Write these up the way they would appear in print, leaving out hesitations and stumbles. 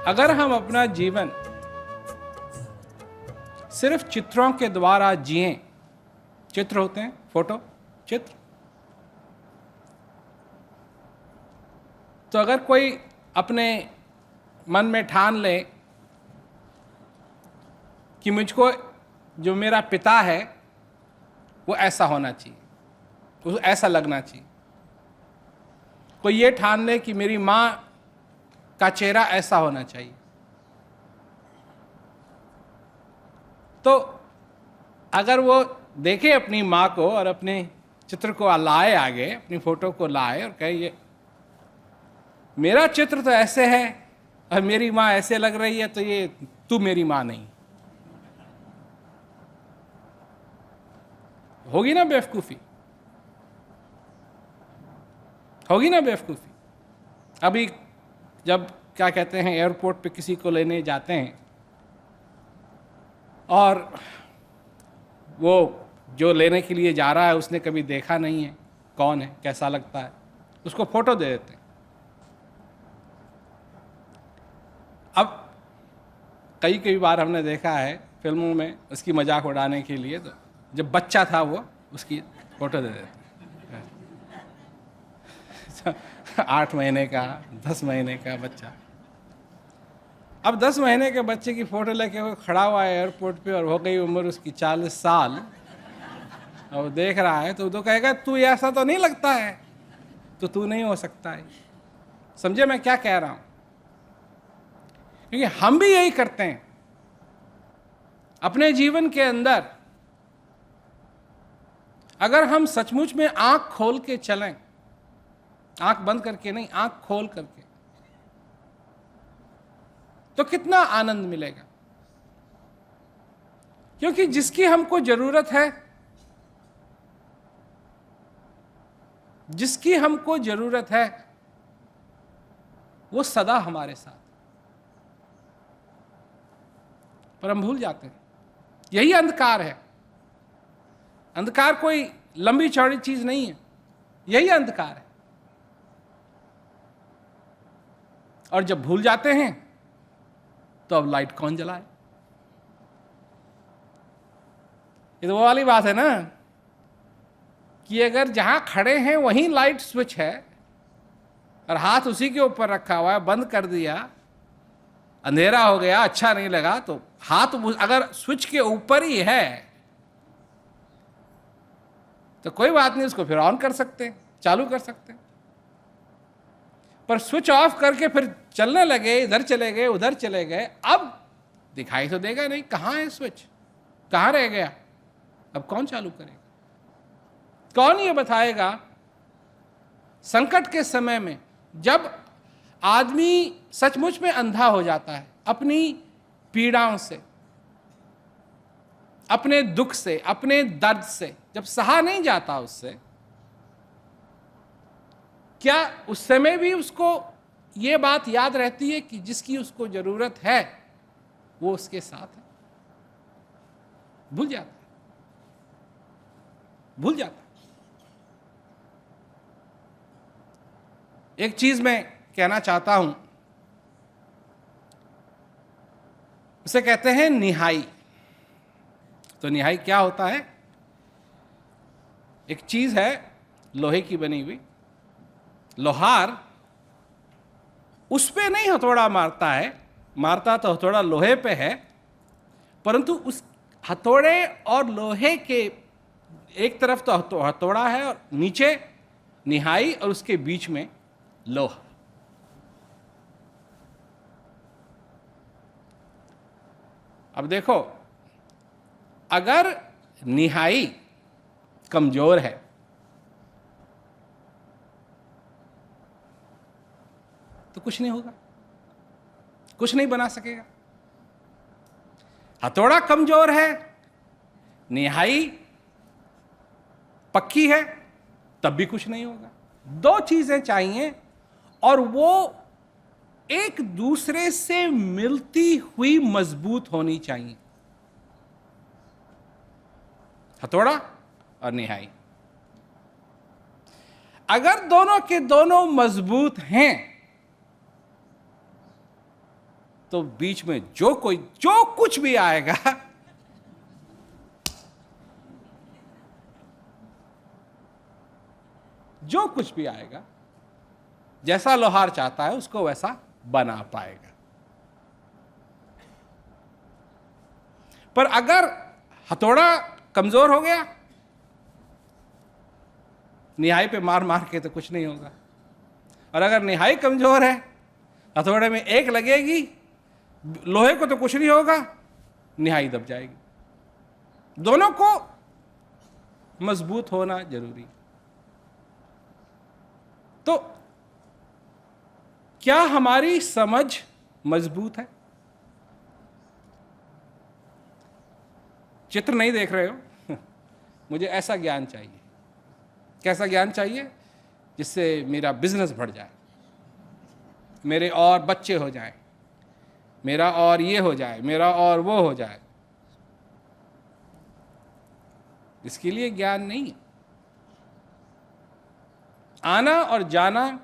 अगर हम अपना जीवन सिर्फ चित्रों के द्वारा जिएं, चित्र होते हैं, फोटो, चित्र, तो अगर कोई अपने मन में ठान ले कि मुझको जो मेरा पिता है वो ऐसा होना चाहिए, उसको ऐसा लगना चाहिए, कोई ये ठान ले कि मेरी माँ का चेहरा ऐसा होना चाहिए, तो अगर वो देखे अपनी माँ को और अपने चित्र को लाए आगे, अपनी फोटो को लाए और कहे ये मेरा चित्र तो ऐसे है और मेरी माँ ऐसे लग रही है, तो ये तू मेरी माँ नहीं, होगी ना बेवकूफ़ी, होगी ना बेवकूफ़ी। अभी जब क्या कहते हैं एयरपोर्ट पे किसी को लेने जाते हैं और वो जो लेने के लिए जा रहा है उसने कभी देखा नहीं है कौन है, कैसा लगता है, उसको फोटो दे देते हैं। अब कई बार हमने देखा है फिल्मों में उसकी मजाक उड़ाने के लिए, तो जब बच्चा था वो उसकी फोटो दे देते 8 महीने का, 10 महीने का बच्चा। अब 10 महीने के बच्चे की फोटो लेके वो खड़ा हुआ है एयरपोर्ट पे और हो गई उम्र उसकी 40 साल और वो देख रहा है, तो कहेगा तू ऐसा तो नहीं लगता है, तो तू नहीं हो सकता है। समझे मैं क्या कह रहा हूं? क्योंकि हम भी यही करते हैं अपने जीवन के अंदर। अगर हम सचमुच में आंख खोल के चलें, आंख बंद करके नहीं, आंख खोल करके, तो कितना आनंद मिलेगा। क्योंकि जिसकी हमको जरूरत है, जिसकी हमको जरूरत है वो सदा हमारे साथ, पर हम भूल जाते हैं। यही अंधकार है। अंधकार कोई लंबी चौड़ी चीज नहीं है, यही अंधकार है। और जब भूल जाते हैं तो अब लाइट कौन जलाए? ये तो वो वाली बात है ना कि अगर जहां खड़े हैं वहीं लाइट स्विच है और हाथ उसी के ऊपर रखा हुआ है, बंद कर दिया, अंधेरा हो गया, अच्छा नहीं लगा, तो हाथ अगर स्विच के ऊपर ही है तो कोई बात नहीं, उसको फिर ऑन कर सकते हैं, चालू कर सकते हैं। पर स्विच ऑफ करके फिर चलने लगे, इधर चले गए उधर चले गए, अब दिखाई तो देगा नहीं कहां है स्विच, कहां रह गया, अब कौन चालू करेगा? कौन ये बताएगा? संकट के समय में जब आदमी सचमुच में अंधा हो जाता है अपनी पीड़ाओं से, अपने दुख से, अपने दर्द से, जब सहा नहीं जाता उससे, क्या उस समय भी उसको ये बात याद रहती है कि जिसकी उसको जरूरत है वो उसके साथ है? भूल जाता है, भूल जाता है। एक चीज मैं कहना चाहता हूं, उसे कहते हैं निहाई। तो निहाई क्या होता है? एक चीज है लोहे की बनी हुई, लोहार उस पे नहीं हथौड़ा मारता है, मारता तो हथौड़ा लोहे पे है, परंतु उस हथौड़े और लोहे के एक तरफ तो हथौड़ा है और नीचे निहाई और उसके बीच में लोहा। अब देखो, अगर निहाई कमजोर है तो कुछ नहीं होगा, कुछ नहीं बना सकेगा। हथौड़ा कमजोर है, निहाई पक्की है, तब भी कुछ नहीं होगा। दो चीजें चाहिए और वो एक दूसरे से मिलती हुई मजबूत होनी चाहिए, हथौड़ा और निहाई। अगर दोनों के दोनों मजबूत हैं तो बीच में जो कुछ भी आएगा, जो कुछ भी आएगा, जैसा लोहार चाहता है उसको वैसा बना पाएगा। पर अगर हथौड़ा कमजोर हो गया, निहाई पे मार मार के तो कुछ नहीं होगा। और अगर निहाई कमजोर है, हथौड़े में एक लगेगी, लोहे को तो कुछ नहीं होगा, निहाई दब जाएगी। दोनों को मजबूत होना जरूरी। तो क्या हमारी समझ मजबूत है? चित्र नहीं देख रहे हो? मुझे ऐसा ज्ञान चाहिए। कैसा ज्ञान चाहिए? जिससे मेरा बिजनेस बढ़ जाए, मेरे और बच्चे हो जाएं, मेरा और ये हो जाए, मेरा और वो हो जाए। इसके लिए ज्ञान नहीं है। आना और जाना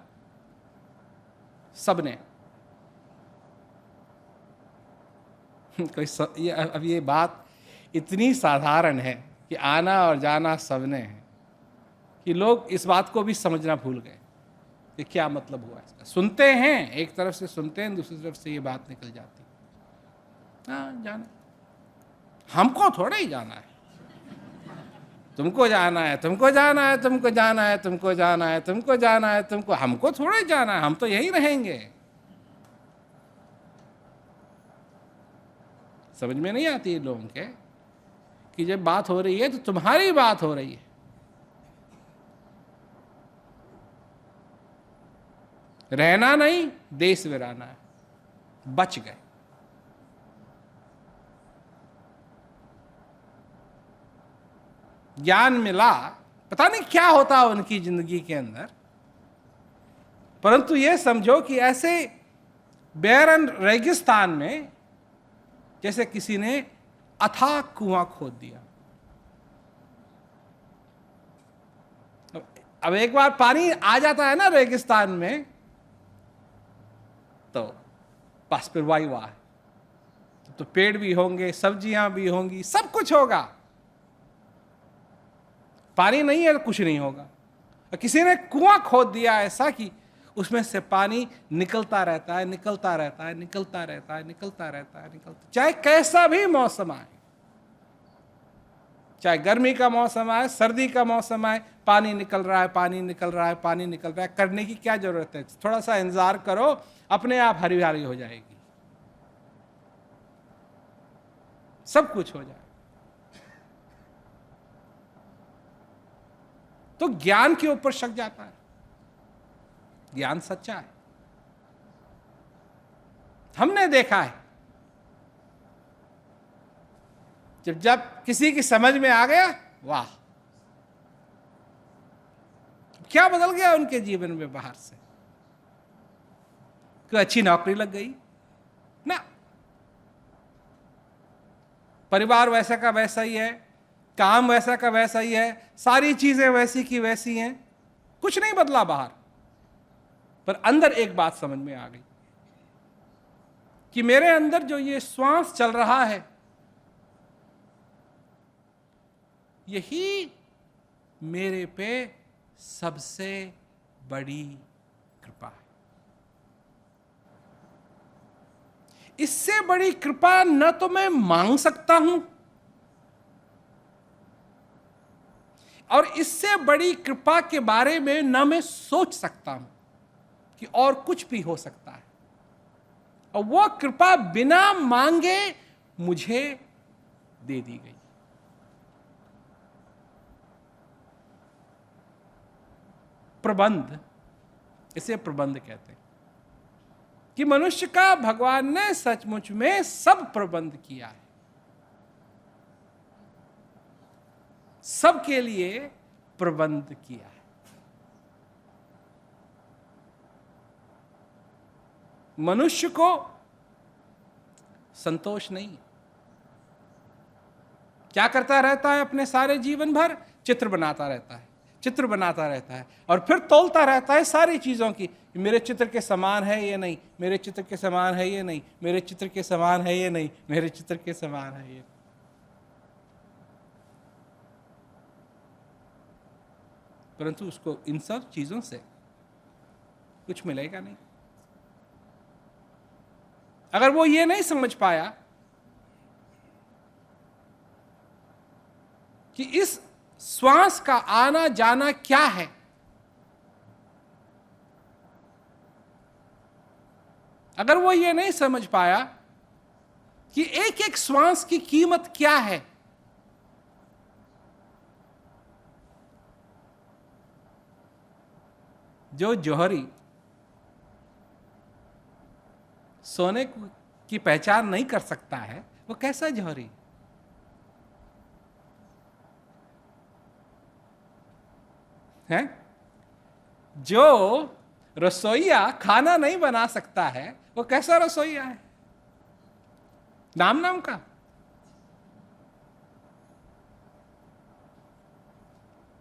सबने। अब ये बात इतनी साधारण है कि आना और जाना सबने है कि लोग इस बात को भी समझना भूल गए कि क्या मतलब हुआ इसका। सुनते हैं, एक तरफ से सुनते हैं, दूसरी तरफ से ये बात निकल जाती है। हाँ, जाना, हमको थोड़ा ही जाना है। तुमको जाना है, तुमको जाना है, तुमको जाना है, तुमको जाना है, तुमको जाना है, तुमको, हमको थोड़ा ही जाना है, हम तो यहीं रहेंगे। समझ में नहीं आती है लोगों के कि जब बात हो रही है तो तुम्हारी बात हो रही है। रहना नहीं, देश वीराना है। बच गए। ज्ञान मिला, पता नहीं क्या होता उनकी जिंदगी के अंदर, परंतु ये समझो कि ऐसे बैरन रेगिस्तान में जैसे किसी ने अथाह कुआं खोद दिया। अब एक बार पानी आ जाता है ना रेगिस्तान में, तो बस फिर वाही वाह, तो पेड़ भी होंगे, सब्जियां भी होंगी, सब कुछ होगा। पानी नहीं है तो कुछ नहीं होगा। और किसी ने कुआं खोद दिया ऐसा कि उसमें से पानी निकलता रहता है, निकलता रहता है, निकलता रहता है, निकलता रहता है, निकलता, चाहे कैसा भी मौसम आए, चाहे गर्मी का मौसम आए, सर्दी का मौसम आए, पानी निकल रहा है, पानी निकल रहा है, पानी निकल रहा है। करने की क्या जरूरत है? थोड़ा सा इंतजार करो, अपने आप हरियाली हो जाएगी, सब कुछ हो जाएगा। तो ज्ञान के ऊपर शक जाता है। ज्ञान सच्चा है, हमने देखा है। जब किसी की समझ में आ गया, वाह, क्या बदल गया उनके जीवन में बाहर से। कोई अच्छी नौकरी लग गई ना, परिवार वैसा का वैसा ही है, काम वैसा का वैसा ही है, सारी चीजें वैसी की वैसी हैं, कुछ नहीं बदला बाहर। पर अंदर एक बात समझ में आ गई कि मेरे अंदर जो ये श्वास चल रहा है, यही मेरे पे सबसे बड़ी कृपा है। इससे बड़ी कृपा न तो मैं मांग सकता हूं, और इससे बड़ी कृपा के बारे में न मैं सोच सकता हूं कि और कुछ भी हो सकता है। और वो कृपा बिना मांगे मुझे दे दी गई। प्रबंध, इसे प्रबंध कहते हैं कि मनुष्य का भगवान ने सचमुच में सब प्रबंध किया है, सबके लिए प्रबंध किया है। मनुष्य को संतोष नहीं। क्या करता रहता है अपने सारे जीवन भर? चित्र बनाता रहता है। चित्र बनाता रहता है और फिर तौलता रहता है सारी चीज़ों की, मेरे चित्र के समान है ये नहीं, मेरे चित्र के समान है ये नहीं, मेरे चित्र के समान है ये नहीं, मेरे चित्र के समान है ये। परंतु उसको इन सब चीज़ों से कुछ मिलेगा नहीं। अगर वो ये नहीं समझ पाया कि इस श्वास का आना जाना क्या है, अगर वो ये नहीं समझ पाया कि एक एक श्वास की कीमत क्या है, जो जौहरी सोने की पहचान नहीं कर सकता है, वो कैसा जौहरी है? जो रसोइया खाना नहीं बना सकता है, वो कैसा रसोइया है? नाम नाम का।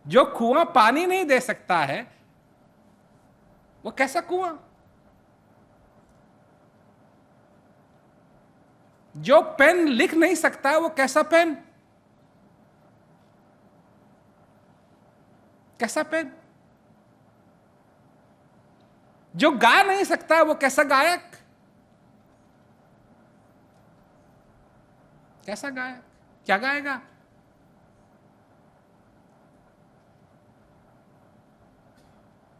जो कुआं पानी नहीं दे सकता है, वो कैसा कुआं? जो पेन लिख नहीं सकता है, वो कैसा पेन? कैसा पेन? जो गा नहीं सकता है, वो कैसा गायक? कैसा गायक? क्या गाएगा?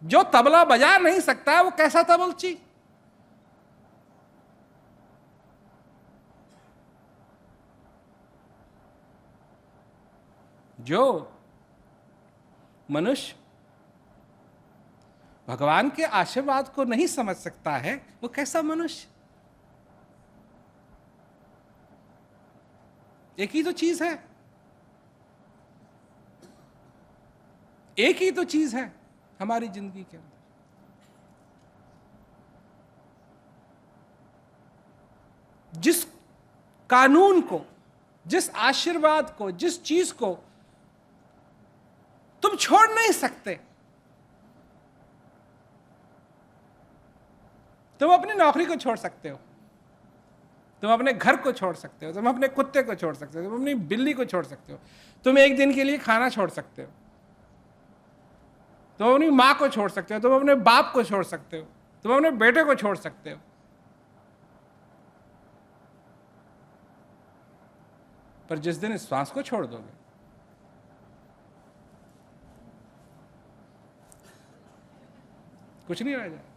जो तबला बजा नहीं सकता है, वो कैसा तबलची? जो मनुष्य भगवान के आशीर्वाद को नहीं समझ सकता है, वो कैसा मनुष्य? एक ही तो चीज है, एक ही तो चीज है हमारी जिंदगी के अंदर। जिस कानून को, जिस आशीर्वाद को, जिस चीज को तुम छोड़ नहीं सकते, तुम अपनी नौकरी को छोड़ सकते हो, तुम अपने घर को छोड़ सकते हो, तुम अपने कुत्ते को छोड़ सकते हो, तुम अपनी बिल्ली को छोड़ सकते हो, तुम एक दिन के लिए खाना छोड़ सकते हो, तुम अपनी मां को छोड़ सकते हो, तुम अपने बाप को छोड़ सकते हो, तुम अपने बेटे को छोड़ सकते हो, पर जिस दिन इस श्वास को छोड़ दोगे, कुछ नहीं रह जाएगा।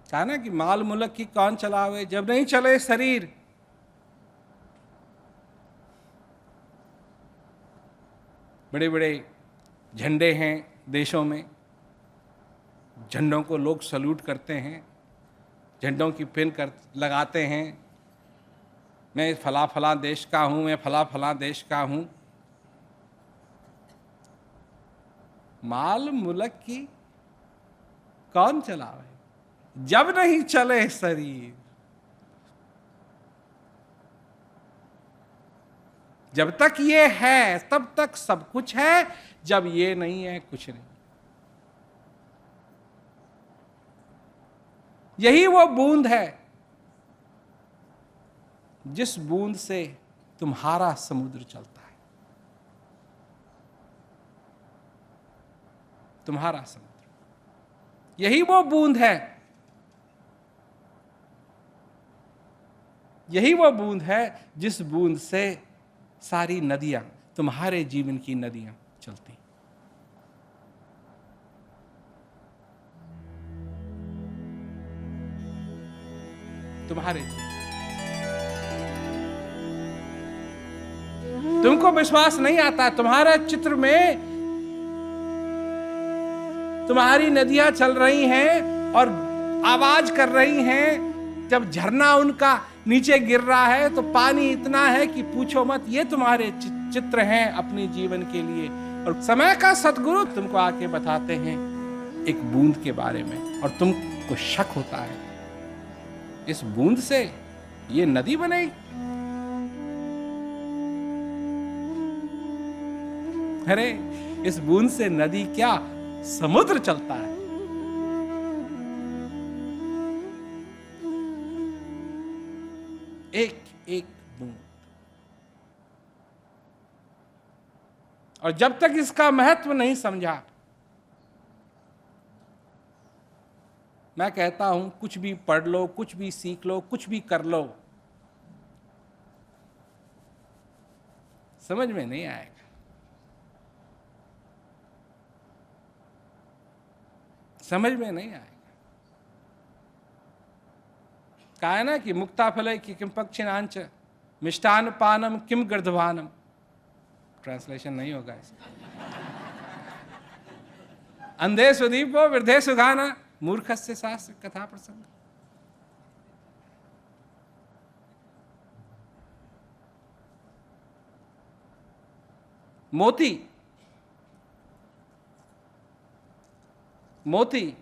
कहा ना कि माल मुल्क की कौन चलावे, जब नहीं चले शरीर। बड़े बड़े झंडे हैं देशों में, झंडों को लोग सल्यूट करते हैं, झंडों की पिन लगाते हैं, मैं फला फला देश का हूं, मैं फला फला देश का हूं। माल मुल्क की कौन चलावे, जब नहीं चले शरीर। जब तक ये है तब तक सब कुछ है, जब ये नहीं है कुछ नहीं। यही वो बूंद है जिस बूंद से तुम्हारा समुद्र चलता है, तुम्हारा समुद्र। यही वो बूंद है, यही वो बूंद है जिस बूंद से सारी नदियां, तुम्हारे जीवन की नदियां चलती। तुम्हारे तुमको विश्वास नहीं आता, तुम्हारा चित्र में तुम्हारी नदियां चल रही हैं और आवाज कर रही हैं। जब झरना उनका नीचे गिर रहा है तो पानी इतना है कि पूछो मत। ये तुम्हारे चित्र हैं अपने जीवन के लिए। और समय का सतगुरु तुमको आके बताते हैं एक बूंद के बारे में, और तुमको शक होता है इस बूंद से ये नदी बनेगी? अरे इस बूंद से नदी क्या, समुद्र चलता है। एक एक बूंद। और जब तक इसका महत्व नहीं समझा, मैं कहता हूं कुछ भी पढ़ लो, कुछ भी सीख लो, कुछ भी कर लो, समझ में नहीं आएगा। समझ में नहीं आएगा। कहा है ना कि मुक्ता फले कि किम पक्षिणांच मिष्टान पानम किम गर्दभानम। ट्रांसलेशन नहीं होगा इसका। अंधे सुदीपो वृद्धे सुगाना मूर्खस्य शास्त्र कथा प्रसंग। मोती, मोती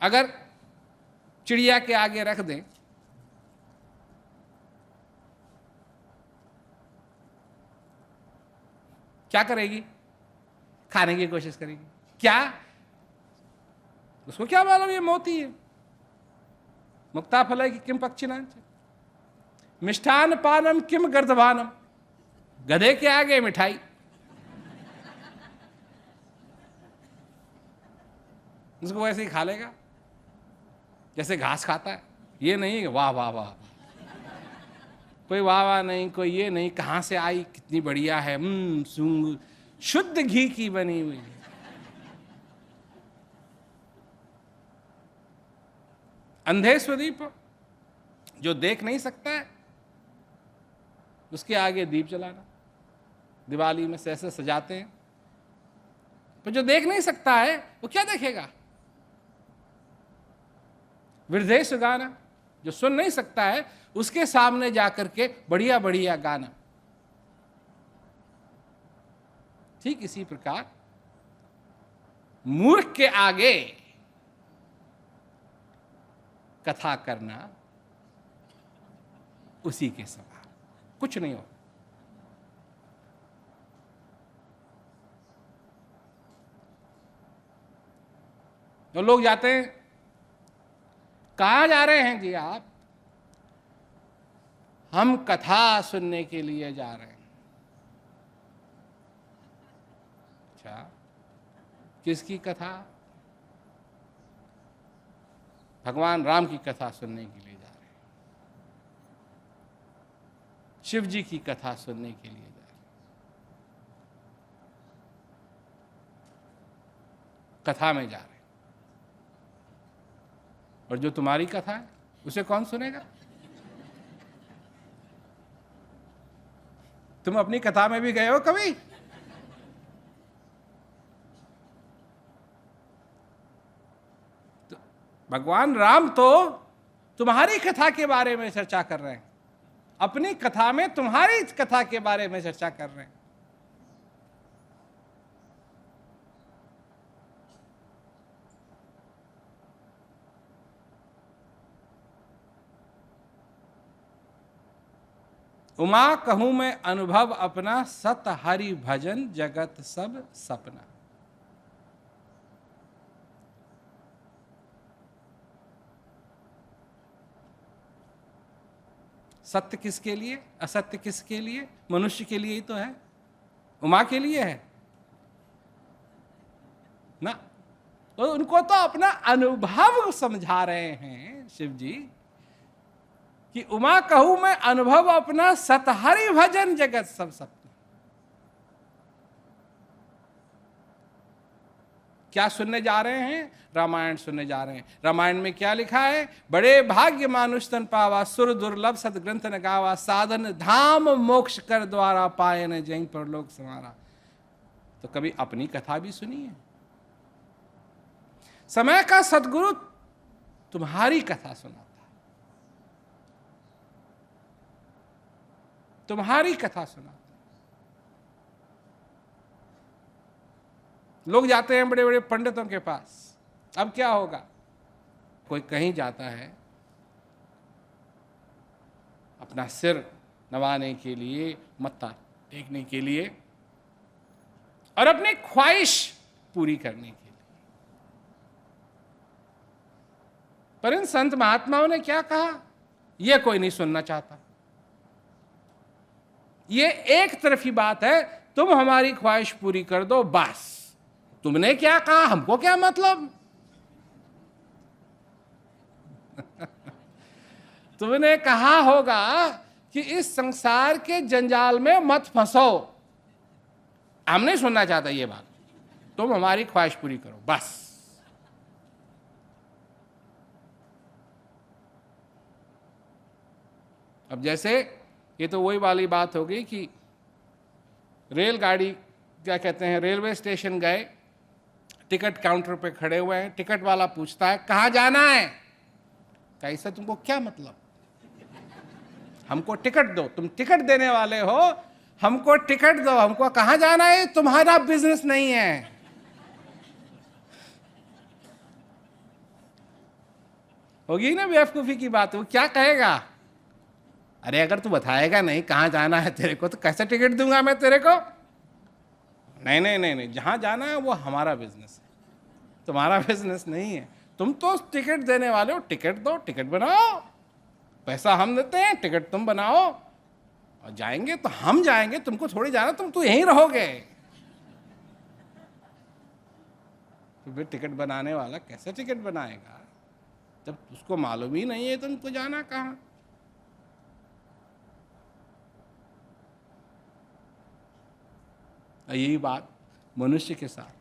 अगर चिड़िया के आगे रख दें, क्या करेगी? खाने की कोशिश करेगी। क्या? उसको क्या मालूम ये मोती है। मुक्ता फल की किम पक्षिणांच मिष्ठान पानम किम गर्दभानम। गधे के आगे मिठाई। उसको वैसे ही खा लेगा जैसे घास खाता है। ये नहीं वाह वाह वाह, कोई वाह वाह नहीं, कोई ये नहीं, कहां से आई, कितनी बढ़िया है, सूंग शुद्ध घी की बनी हुई है। अंधे स्वदीप, जो देख नहीं सकता है उसके आगे दीप जलाना। दिवाली में से ऐसे सजाते हैं, पर जो देख नहीं सकता है वो क्या देखेगा? वृद्धे सुगाना, जो सुन नहीं सकता है उसके सामने जाकर के बढ़िया बढ़िया गाना। ठीक इसी प्रकार मूर्ख के आगे कथा करना उसी के समान, कुछ नहीं हो। तो लोग जाते हैं, कहाँ जा रहे हैं जी आप? हम कथा सुनने के लिए जा रहे हैं। अच्छा, किसकी कथा? भगवान राम की कथा सुनने के लिए जा रहे हैं, शिव जी की कथा सुनने के लिए जा रहे हैं। कथा में जा रहे हैं। और जो तुम्हारी कथा है उसे कौन सुनेगा? तुम अपनी कथा में भी गए हो कभी? तो भगवान राम तो तुम्हारी कथा के बारे में चर्चा कर रहे हैं, अपनी कथा में तुम्हारी कथा के बारे में चर्चा कर रहे हैं। उमा कहूं मैं अनुभव अपना, सत हरि भजन जगत सब सपना। सत्य किसके लिए, असत्य किसके लिए? मनुष्य के लिए ही तो है, उमा के लिए है ना। तो उनको तो अपना अनुभव समझा रहे हैं शिव जी कि उमा कहूं मैं अनुभव अपना, सतहरि भजन जगत सब सपना। क्या सुनने जा रहे हैं? रामायण सुनने जा रहे हैं। रामायण में क्या लिखा है? बड़े भाग्य मानुष तन पावा, सुर दुर्लभ सदग्रंथ न गावा, साधन धाम मोक्ष कर द्वारा पाए न जहीं पर लोक समारा। तो कभी अपनी कथा भी सुनिए। समय का सदगुरु तुम्हारी कथा सुनाता है, तुम्हारी कथा सुनाता है। लोग जाते हैं बड़े बड़े पंडितों के पास। अब क्या होगा? कोई कहीं जाता है अपना सिर नवाने के लिए, मत्था टेकने के लिए और अपनी ख्वाहिश पूरी करने के लिए। पर इन संत महात्माओं ने क्या कहा, यह कोई नहीं सुनना चाहता। ये एक तरफी बात है, तुम हमारी ख्वाहिश पूरी कर दो बस, तुमने क्या कहा हमको क्या मतलब। तुमने कहा होगा कि इस संसार के जंजाल में मत फंसो, हम नहीं सुनना चाहता ये बात, तुम हमारी ख्वाहिश पूरी करो बस। अब जैसे ये तो वही वाली बात हो गई कि रेलगाड़ी, क्या कहते हैं, रेलवे स्टेशन गए, टिकट काउंटर पे खड़े हुए हैं, टिकट वाला पूछता है कहाँ जाना है। कैसा, तुमको क्या मतलब, हमको टिकट दो, तुम टिकट देने वाले हो, हमको टिकट दो, हमको कहाँ जाना है तुम्हारा बिजनेस नहीं है। होगी ना बेवकूफी की बात, वो क्या कहेगा, अरे अगर तू बताएगा नहीं कहाँ जाना है तेरे को तो कैसे टिकट दूंगा मैं तेरे को। नहीं नहीं नहीं नहीं, जहाँ जाना है वो हमारा बिजनेस है, तुम्हारा बिजनेस नहीं है। तुम तो टिकट देने वाले हो, टिकट दो, टिकट बनाओ, पैसा हम देते हैं, टिकट तुम बनाओ, और जाएंगे तो हम जाएंगे, तुमको थोड़ी जाना, तुम तो यहीं रहोगे। तो फिर टिकट बनाने वाला कैसे टिकट बनाएगा जब उसको मालूम ही नहीं है तुमको जाना कहाँ। यही बात मनुष्य के साथ,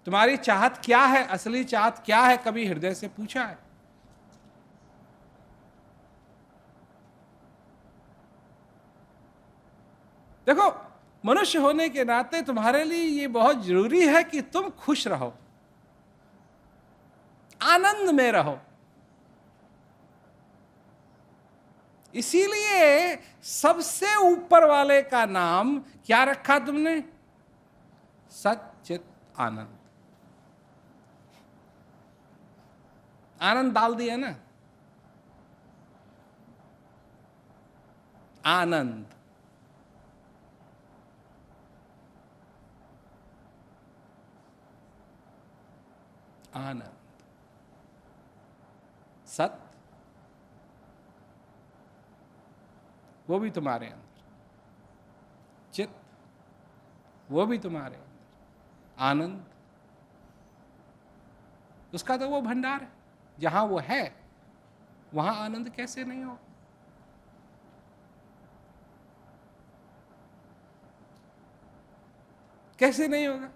तुम्हारी चाहत क्या है, असली चाहत क्या है, कभी हृदय से पूछा है। देखो, मनुष्य होने के नाते तुम्हारे लिए ये बहुत जरूरी है कि तुम खुश रहो, आनंद में रहो। इसीलिए सबसे ऊपर वाले का नाम क्या रखा तुमने, सच्चित आनंद। आनंद डाल दिया ना, आनंद। आनंद, सत, वो भी तुम्हारे अंदर, चित, वो भी तुम्हारे अंदर, आनंद, उसका तो वो भंडार है, जहां वो है वहां आनंद कैसे नहीं हो। कैसे नहीं होगा।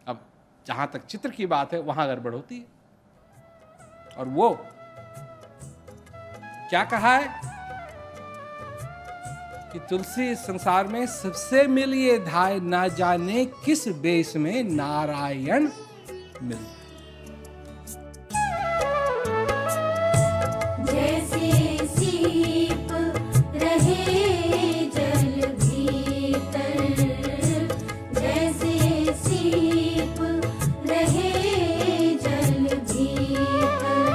अब जहां तक चित्र की बात है वहां गड़बड़ होती है। और वो क्या कहा है कि तुलसी इस संसार में सबसे मिलिए धाय, ना जाने किस बेस में नारायण मिल। जैसे सीप रहे जल भीतर, जैसे सीप रहे जल भीतर,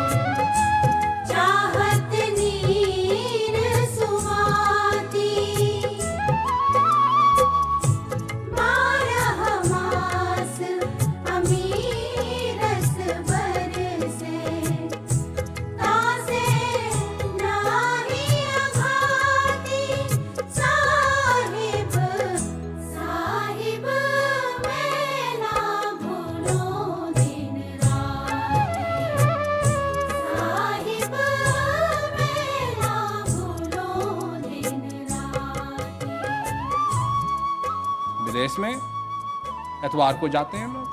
चाहत नीर सुहाती, बारह मास अमीरस बरसे, तासे नाही अघाती, साहिब साहिब मैं ना भूलो दिन राती, साहिब मैं ना भूलो दिन राती। विदेश में एतवार को जाते हैं लोग,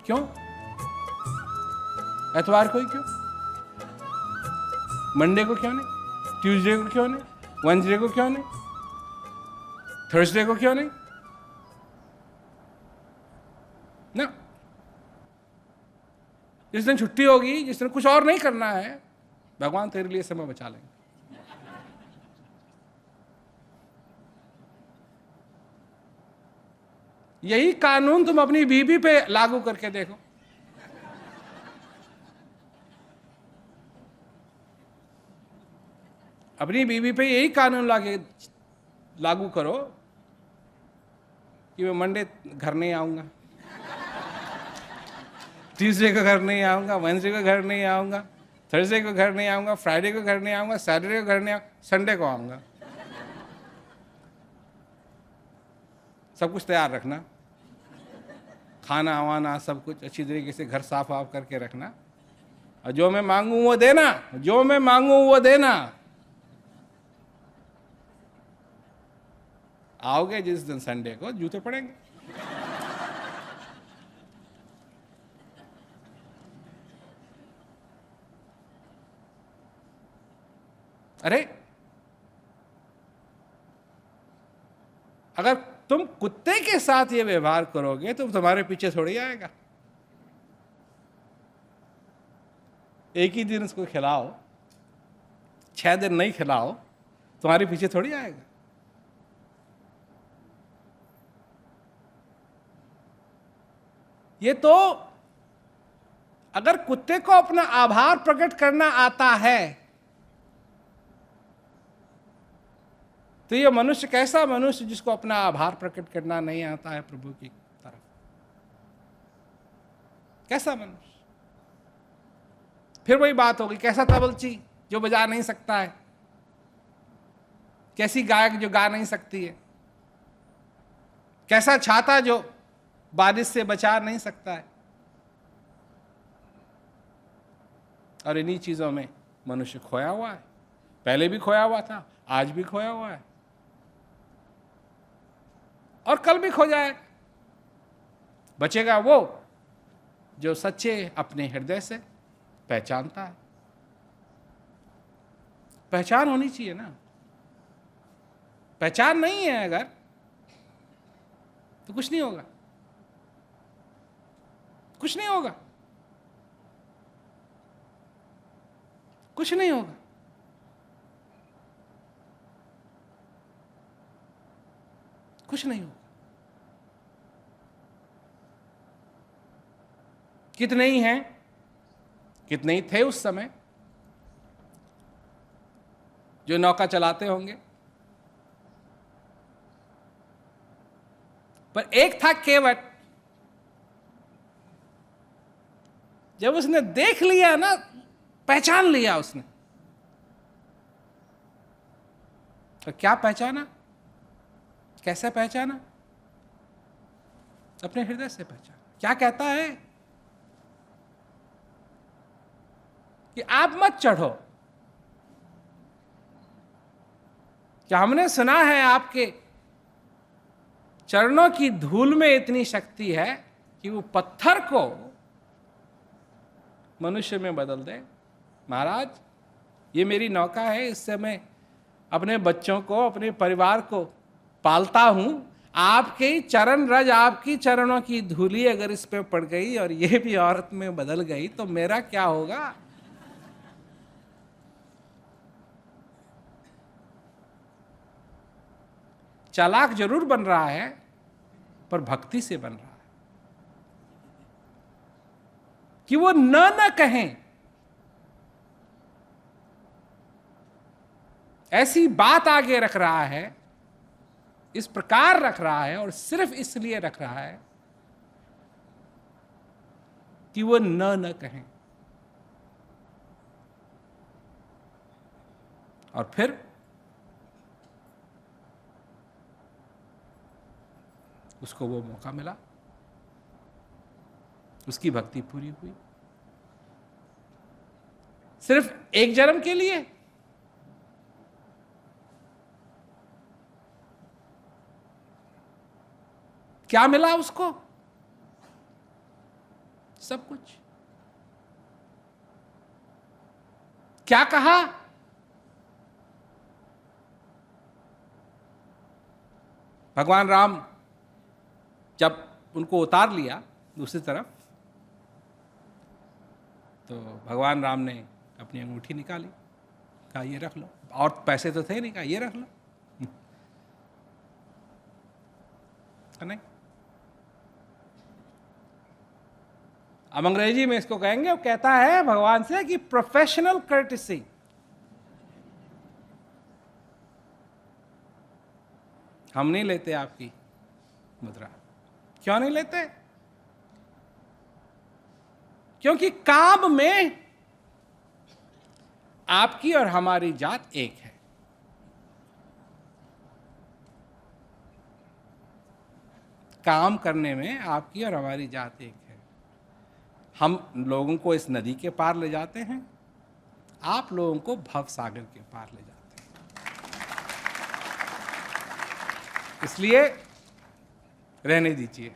क्यों, एतवार को ही क्यों, मंडे को क्यों नहीं, ट्यूसडे को क्यों नहीं, वेडनेसडे को क्यों नहीं, थर्सडे को क्यों नहीं ना। जिस दिन छुट्टी होगी, जिस दिन कुछ और नहीं करना है, भगवान तेरे लिए समय बचा लेंगे। यही कानून तुम अपनी बीवी पे लागू करके देखो। अपनी बीवी पे यही कानून लागू करो कि मैं मंडे घर नहीं आऊंगा, ट्यूसडे को घर नहीं आऊंगा, वेडनेसडे को घर नहीं आऊंगा, थर्सडे को घर नहीं आऊंगा, फ्राइडे को घर नहीं आऊंगा, सैटरडे को घर नहीं आऊंगा, संडे को आऊंगा। सब कुछ तैयार रखना, खाना वाना सब कुछ अच्छी तरीके से घर साफ वाफ करके रखना, और जो मैं मांगू वो देना, जो मैं मांगू वो देना। आओगे जिस दिन संडे को, जूते पड़ेंगे। अरे अगर तुम कुत्ते के साथ ये व्यवहार करोगे तो तुम्हारे पीछे थोड़ी आएगा। एक ही दिन उसको खिलाओ, 6 दिन नहीं खिलाओ, तुम्हारे पीछे थोड़ी आएगा। ये तो अगर कुत्ते को अपना आभार प्रकट करना आता है तो ये मनुष्य कैसा मनुष्य जिसको अपना आभार प्रकट करना नहीं आता है प्रभु की तरफ, कैसा मनुष्य। फिर वही बात होगी, कैसा तबलची जो बजा नहीं सकता है, कैसी गायक जो गा नहीं सकती है, कैसा छाता जो बारिश से बचा नहीं सकता है। और इन्हीं चीजों में मनुष्य खोया हुआ है, पहले भी खोया हुआ था, आज भी खोया हुआ है और कल भी खो जाएगा। बचेगा वो जो सच्चे अपने हृदय से पहचानता है। पहचान होनी चाहिए ना, पहचान नहीं है अगर तो कुछ नहीं होगा, कुछ नहीं होगा, कुछ नहीं होगा। कुछ नहीं होगा। कितने ही हैं, कितने ही थे उस समय जो नौका चलाते होंगे, पर एक था केवट, जब उसने देख लिया ना, पहचान लिया उसने। तो क्या पहचाना, कैसे पहचाना? अपने हृदय से पहचाना। क्या कहता है कि आप मत चढ़ो, क्या हमने सुना है आपके चरणों की धूल में इतनी शक्ति है कि वो पत्थर को मनुष्य में बदल दे। महाराज, ये मेरी नौका है, इससे मैं अपने बच्चों को, अपने परिवार को पालता हूं। आपके चरण रज, आपकी चरणों की धूली अगर इस पे पड़ गई और ये भी औरत में बदल गई तो मेरा क्या होगा? चालाक जरूर बन रहा है पर भक्ति से बन रहा है कि वो न कहें, ऐसी बात आगे रख रहा है, इस प्रकार रख रहा है और सिर्फ इसलिए रख रहा है कि वो न कहें। और फिर उसको वो मौका मिला, उसकी भक्ति पूरी हुई। सिर्फ एक जन्म के लिए, क्या मिला उसको? सब कुछ। क्या कहा? भगवान राम जब उनको उतार लिया दूसरी तरफ, तो भगवान राम ने अपनी अंगूठी निकाली, कहा ये रख लो, और पैसे तो थे नहीं, कहा ये रख लो। नहीं, अब अंग्रेजी में इसको कहेंगे, वो कहता है भगवान से कि प्रोफेशनल कर्टिसी। हम नहीं लेते आपकी मुद्रा। क्यों नहीं लेते? क्योंकि काम में आपकी और हमारी जात एक है। काम करने में आपकी और हमारी जात एक है। हम लोगों को इस नदी के पार ले जाते हैं, आप लोगों को भव सागर के पार ले जाते हैं। इसलिए रहने दीजिए।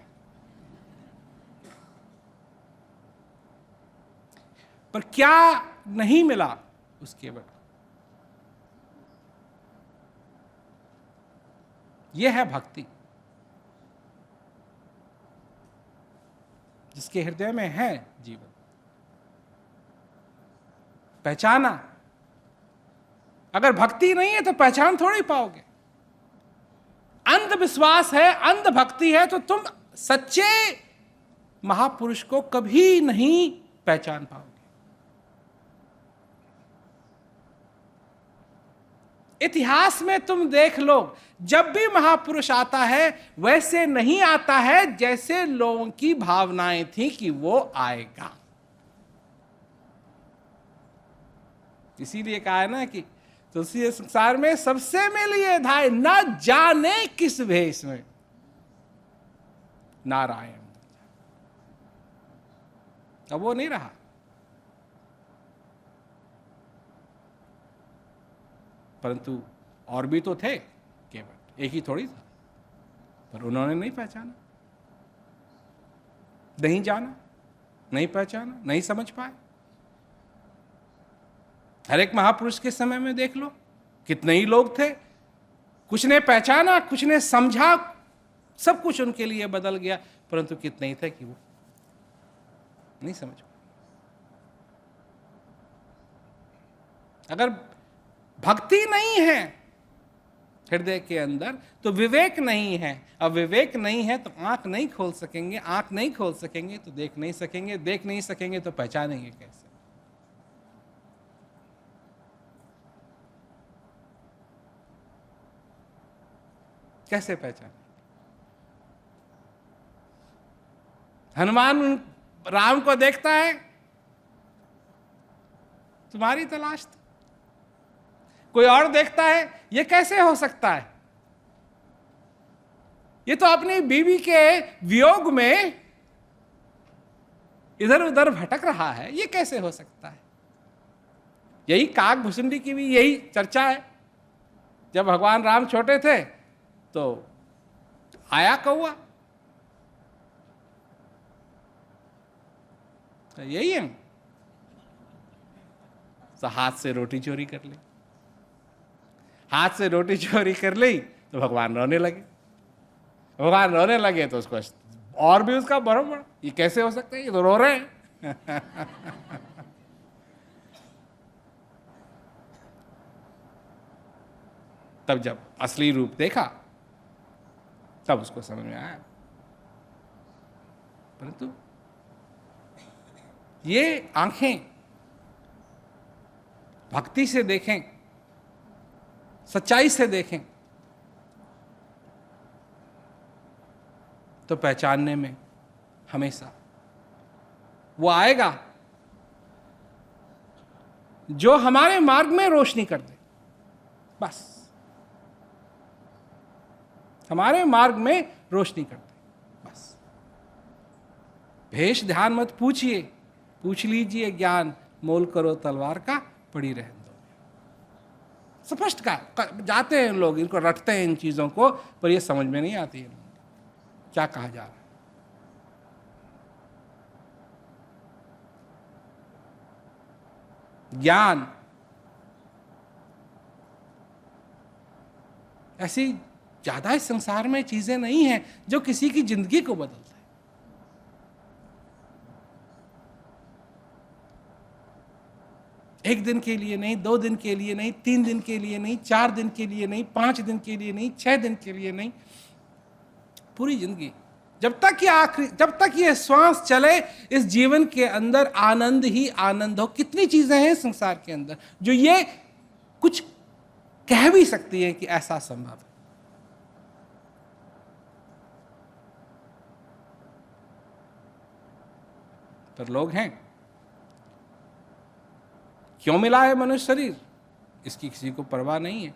पर क्या नहीं मिला उसके बाद? यह है भक्ति, जिसके हृदय में है जीवन। पहचाना। अगर भक्ति नहीं है तो पहचान थोड़ी पाओगे। अंधविश्वास है, अंध भक्ति है, तो तुम सच्चे महापुरुष को कभी नहीं पहचान पाओगे। इतिहास में तुम देख लो, जब भी महापुरुष आता है वैसे नहीं आता है जैसे लोगों की भावनाएं थी कि वो आएगा। इसीलिए कहा है ना कि तुलसी संसार में सबसे मिलिए धाय, न जाने किस भेष में नारायण। अब वो नहीं रहा। परंतु और भी तो थे, केवल एक ही थोड़ी था। पर उन्होंने नहीं पहचाना, नहीं जाना, नहीं पहचाना, नहीं समझ पाए। हर एक महापुरुष के समय में देख लो, कितने ही लोग थे, कुछ ने पहचाना, कुछ ने समझा, सब कुछ उनके लिए बदल गया, परंतु कितने ही थे कि वो नहीं समझ पाए। अगर भक्ति नहीं है हृदय के अंदर तो विवेक नहीं है। अब विवेक नहीं है तो आंख नहीं खोल सकेंगे, आंख नहीं खोल सकेंगे तो देख नहीं सकेंगे, देख नहीं सकेंगे तो पहचानेंगे कैसे? कैसे पहचाने? हनुमान राम को देखता है, तुम्हारी तलाश थी। कोई और देखता है, ये कैसे हो सकता है? ये तो अपनी बीवी के वियोग में इधर उधर भटक रहा है, ये कैसे हो सकता है? यही काक भुसुंडी की भी यही चर्चा है। जब भगवान राम छोटे थे तो आया कौआ, तो यही है, तो हाथ से रोटी चोरी कर ली। हाथ से रोटी चोरी कर ली तो भगवान रोने लगे। भगवान रोने लगे तो उसको और भी उसका भरम पड़ा, ये कैसे हो सकता है, ये तो रो रहे हैं। तब जब असली रूप देखा तब उसको समझ में आया। परंतु ये आंखें भक्ति से देखें, सच्चाई से देखें तो पहचानने में हमेशा वो आएगा जो हमारे मार्ग में रोशनी कर दे। बस हमारे मार्ग में रोशनी कर दे, बस। भेष ध्यान मत पूछिए, पूछ लीजिए ज्ञान, मोल करो तलवार का, पड़ी रहने दो। स्पष्ट का जाते हैं लोग, इनको रटते हैं इन चीजों को, पर ये समझ में नहीं आती है क्या कहा जा रहा है। ज्ञान ऐसी ज्यादा इस संसार में चीजें नहीं हैं जो किसी की जिंदगी को बदलता है। एक दिन के लिए नहीं, 2 दिन के लिए नहीं, 3 दिन के लिए नहीं, 4 दिन के लिए नहीं, 5 दिन के लिए नहीं, 6 दिन के लिए नहीं, पूरी जिंदगी जब तक ये श्वास चले, इस जीवन के अंदर आनंद ही आनंद हो। कितनी चीजें हैं संसार के अंदर जो ये कुछ कह भी सकती है कि ऐसा संभव है। पर लोग हैं। क्यों मिला है मनुष्य शरीर, इसकी किसी को परवाह नहीं है।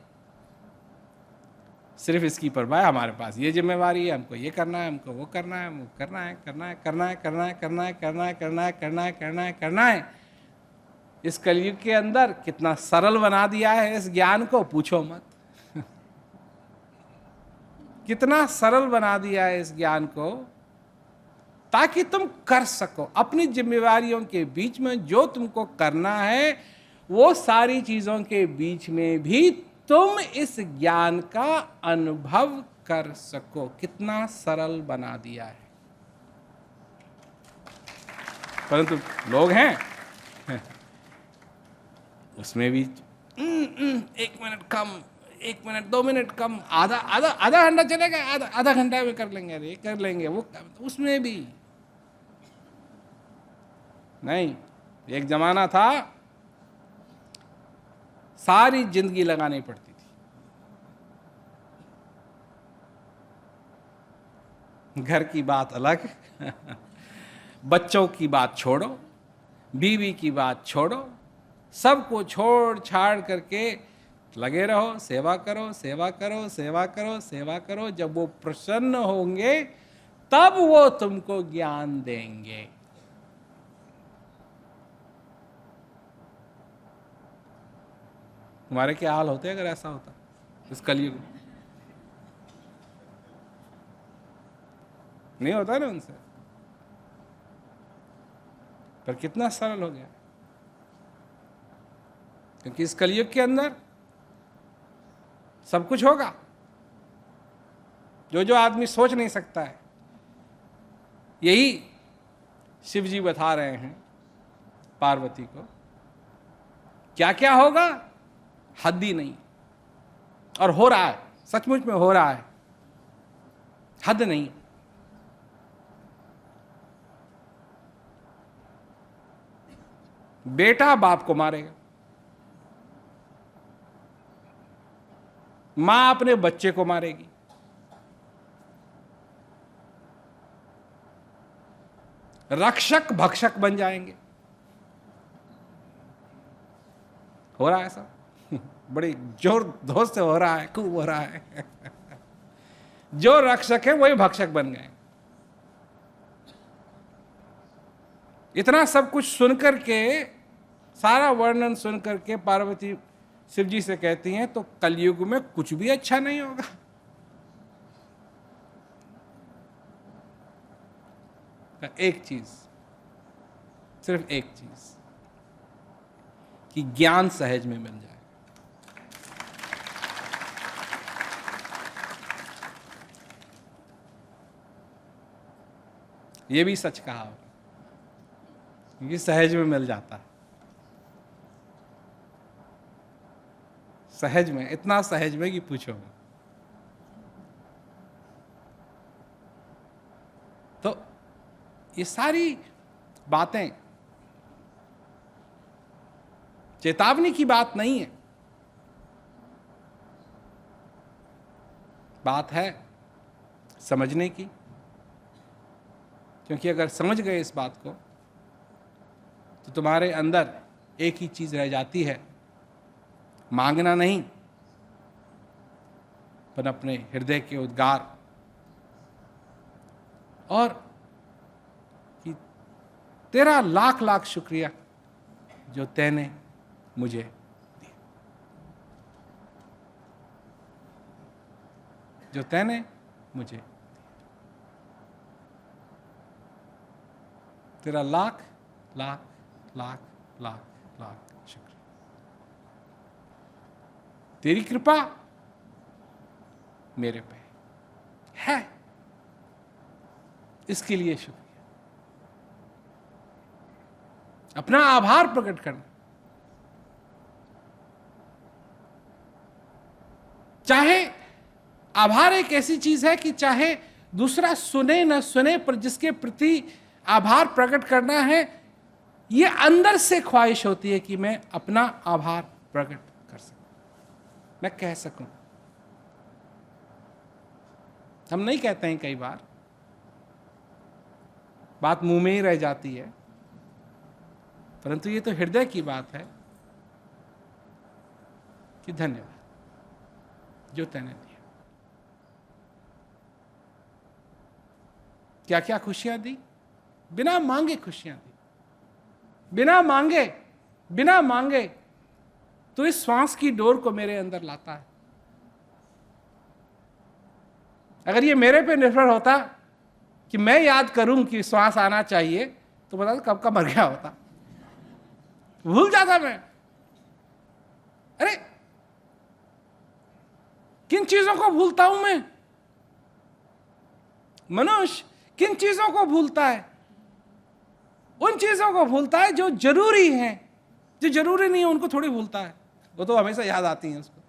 सिर्फ इसकी परवाह है हमारे पास ये जिम्मेवारी है, हमको ये करना है, हमको वो करना है, हमको करना है, करना है, करना है, करना है, करना है, करना है, करना है, करना है, करना है, करना है। इस कलयुग के अंदर कितना सरल बना दिया है इस ज्ञान को, पूछो मत। कितना सरल बना दिया है इस ज्ञान को, ताकि तुम कर सको अपनी जिम्मेवारियों के बीच में जो तुमको करना है, वो सारी चीजों के बीच में भी तुम इस ज्ञान का अनुभव कर सको। कितना सरल बना दिया है। परंतु लोग हैं उसमें भी 1 मिनट कम, 1 मिनट 2 मिनट कम, आधा घंटा चलेगा, आधा घंटा में कर लेंगे, अरे कर लेंगे वो, उसमें भी नहीं। एक जमाना था सारी जिंदगी लगानी पड़ती थी। घर की बात अलग, बच्चों की बात छोड़ो, बीवी की बात छोड़ो, सबको छोड़ छाड़ करके लगे रहो, सेवा करो, सेवा करो, सेवा करो, सेवा करो। जब वो प्रसन्न होंगे तब वो तुमको ज्ञान देंगे। तुम्हारे क्या हाल होते अगर ऐसा होता इस कलयुग में? नहीं होता ना उनसे। पर कितना सरल हो गया, क्योंकि इस कलयुग के अंदर सब कुछ होगा जो जो आदमी सोच नहीं सकता है। यही शिव जी बता रहे हैं पार्वती को, क्या क्या होगा हद ही नहीं। और हो रहा है, सचमुच में हो रहा है, हद नहीं। बेटा बाप को मारेगा, मां अपने बच्चे को मारेगी, रक्षक भक्षक बन जाएंगे। हो रहा है सब, बड़ी जोर जोर से हो रहा है, खूब हो रहा है। जो रक्षक है वही भक्षक बन गए। इतना सब कुछ सुनकर के, सारा वर्णन सुनकर के पार्वती शिव जी से कहती हैं, तो कलयुग में कुछ भी अच्छा नहीं होगा। एक चीज, सिर्फ एक चीज, कि ज्ञान सहज में मिल जाए। ये भी सच कहा, क्योंकि सहज में मिल जाता है। सहज में, इतना सहज में कि पूछो मत। तो ये सारी बातें चेतावनी की बात नहीं है, बात है समझने की। क्योंकि अगर समझ गए इस बात को तो तुम्हारे अंदर एक ही चीज रह जाती है, मांगना नहीं, पर अपने हृदय के उद्गार, और कि तेरा लाख लाख शुक्रिया जो तैने मुझे दिया, जो तैने मुझे दिया। तेरा लाख लाख लाख लाख लाख शुक्रिया। तेरी कृपा मेरे पे है, इसके लिए शुक्रिया। अपना आभार प्रकट करना। चाहे आभार एक ऐसी चीज है कि चाहे दूसरा सुने न सुने पर जिसके प्रति आभार प्रकट करना है, ये अंदर से ख्वाहिश होती है कि मैं अपना आभार प्रकट कर सकूं, मैं कह सकूं। हम नहीं कहते हैं, कई बार बात मुंह में ही रह जाती है, परंतु ये तो हृदय की बात है कि धन्यवाद जो तूने दिया। क्या क्या खुशियां दी, बिना मांगे खुशियां दी, बिना मांगे तो इस श्वास की डोर को मेरे अंदर लाता है। अगर ये मेरे पे निर्भर होता कि मैं याद करूं कि श्वास आना चाहिए, तो बता दो कब का मर गया होता, भूल जाता मैं। अरे किन चीजों को भूलता हूं मैं? मनुष्य किन चीजों को भूलता है? उन चीजों को भूलता है जो जरूरी हैं, जो जरूरी नहीं है उनको थोड़ी भूलता है, वो तो हमेशा याद आती हैं उसको।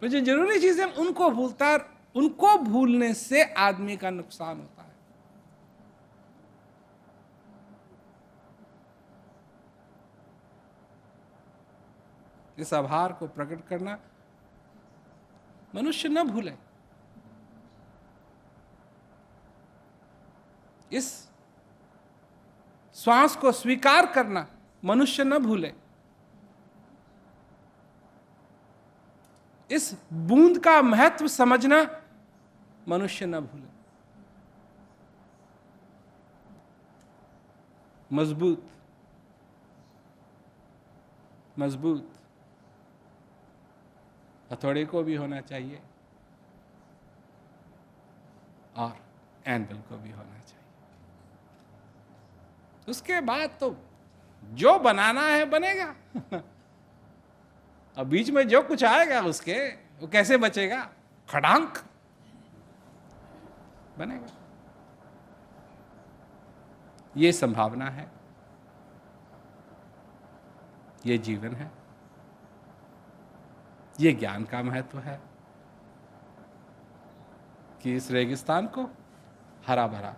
तो जो जरूरी चीजें उनको भूलता है, उनको भूलने से आदमी का नुकसान होता है। इस आभार को प्रकट करना मनुष्य न भूले। इस श्वास को स्वीकार करना मनुष्य न भूले। इस बूंद का महत्व समझना मनुष्य न भूले। मजबूत हथौड़े को भी होना चाहिए और एंडल को भी होना चाहिए। उसके बाद तो जो बनाना है बनेगा अब बीच में जो कुछ आएगा उसके, वो कैसे बचेगा? खड़ांक बनेगा। ये संभावना है, ये जीवन है, ये ज्ञान का महत्व है कि इस रेगिस्तान को हरा भरा